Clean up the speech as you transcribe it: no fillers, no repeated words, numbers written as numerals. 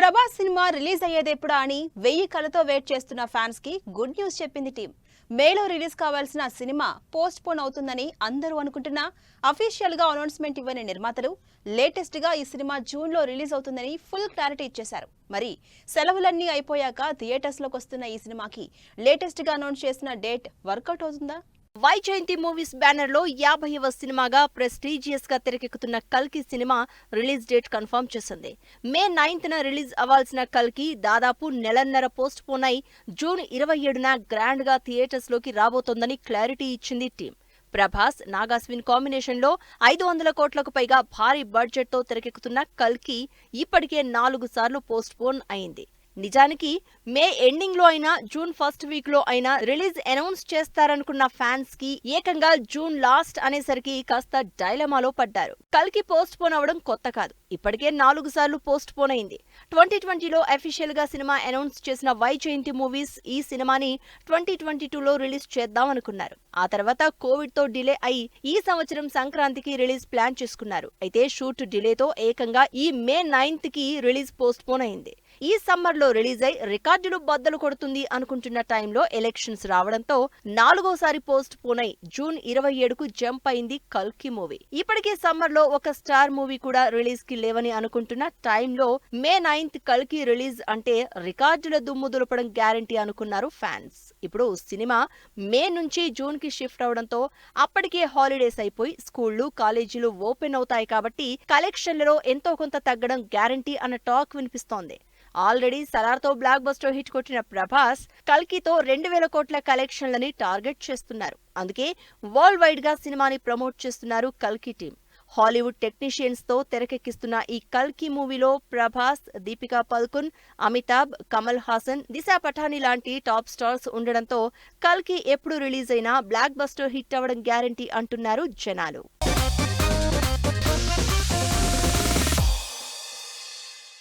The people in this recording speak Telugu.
ప్రభాస్ సినిమా రిలీజ్ అయ్యేదెప్పుడా అని 1000 కలతో వెయిట్ చేస్తున్న ఫ్యాన్స్ కి గుడ్ న్యూస్ చెప్పింది టీం. మేలో రిలీజ్ కావాల్సిన సినిమా పోస్ట్ పోన్ అవుతుందని అందరూ అనుకుంటున్నా అఫీషియల్ గా అనౌన్స్మెంట్ ఇవ్వని నిర్మాతలు లేటెస్ట్ గా ఈ సినిమా జూన్ లో రిలీజ్ అవుతుందని ఫుల్ క్లారిటీ ఇచ్చేశారు. మరి సెలవులన్నీ అయిపోయాక థియేటర్స్ లోకి వస్తున్న ఈ సినిమాకి లేటెస్ట్ గా అనౌన్స్ చేసిన డేట్ వర్కౌట్ అవుతుందా? వైజయంతి మూవీస్ బ్యానర్ లో 50వ సినిమాగా ప్రెస్టీజియస్ గా తెరకెక్కుతున్న కల్కి సినిమా రిలీజ్ డేట్ కన్ఫర్మ్ చేసింది. మే 9న రిలీజ్ అవ్వాల్సిన కల్కి దాదాపు నెలన్నర పోస్ట్ పోన్ అయి జూన్ 27న గ్రాండ్ గా థియేటర్స్ లోకి రాబోతోందని క్లారిటీ ఇచ్చింది టీం. ప్రభాస్, నాగాస్విన్ కాంబినేషన్ లో 500 కోట్లకు పైగా భారీ బడ్జెట్ తో తెరకెక్కుతున్న కల్కి ఇప్పటికే 4 సార్లు పోస్ట్ పోన్ అయింది. నిజానికి మే ఎండింగ్ లో అయినా జూన్ ఫస్ట్ వీక్ లో అయినా రిలీజ్ అనౌన్స్ చేస్తారనుకున్న ఫ్యాన్స్ కి ఏకంగా జూన్ లాస్ట్ అనేసరికి కాస్త డైలమాలో పడ్డారు. కల్కి పోస్ట్ పోన్ అవడం కొత్త కాదు. ఇప్పటికే 4 సార్లు పోస్ట్ పోన్ అయింది. 2020లో అఫీషియల్ గా సినిమా అనౌన్స్ చేసిన వైజయంతి మూవీస్ ఈ సినిమాని 2022లో రిలీజ్ చేద్దాం అనుకున్నారు. ఆ తర్వాత కోవిడ్ తో డిలే అయి ఈ సంవత్సరం సంక్రాంతికి రిలీజ్ ప్లాన్ చేసుకున్నారు. అయితే షూట్ డిలేతో ఏకంగా ఈ మే 9th కి రిలీజ్ పోస్ట్ పోన్ అయింది. ఈ సమ్మర్ లో రిలీజ్ అయి రికార్డులు బద్దలు కొడుతుంది అనుకుంటున్న టైంలో ఎలక్షన్స్ రావడంతో 4వసారి పోస్ట్ పోన్ అయి జూన్ 27కు జంప్ అయింది కల్కి మూవీ. ఇప్పటికే సమ్మర్ లో ఒక స్టార్ మూవీ కూడా రిలీజ్ కి లేవని అనుకుంటున్న టైంలో మే 9th కల్కి రిలీజ్ అంటే రికార్డుల దుమ్ము దులపడం గ్యారంటీ అనుకున్నారు ఫ్యాన్స్. ఇప్పుడు సినిమా మే నుంచి జూన్ కి షిఫ్ట్ అవడంతో అప్పటికే హాలిడేస్ అయిపోయి స్కూళ్లు, కాలేజీలు ఓపెన్ అవుతాయి కాబట్టి కలెక్షన్లలో ఎంతో కొంత తగ్గడం గ్యారంటీ అన్న టాక్ వినిపిస్తోంది. ఆల్రెడీ సలార్తో బ్లాక్ బస్టర్ హిట్ కొట్టిన ప్రభాస్ కల్కితో 2000 కోట్ల కలెక్షన్లని టార్గెట్ చేస్తున్నారు. అందుకే వరల్డ్ వైడ్ గా సినిమాని ప్రమోట్ చేస్తున్నారు కల్కి టీం. హాలీవుడ్ టెక్నీషియన్స్ తో తెరకెక్కిస్తున్న ఈ కల్కి మూవీలో ప్రభాస్, దీపికా పదుకున్, అమితాబ్, కమల్ హాసన్, దిశా పఠాని లాంటి టాప్ స్టార్స్ ఉండడంతో కల్కి ఎప్పుడు రిలీజ్ అయినా బ్లాక్ బస్టర్ హిట్ అవ్వడం గ్యారంటీ అంటున్నారు జనాలు.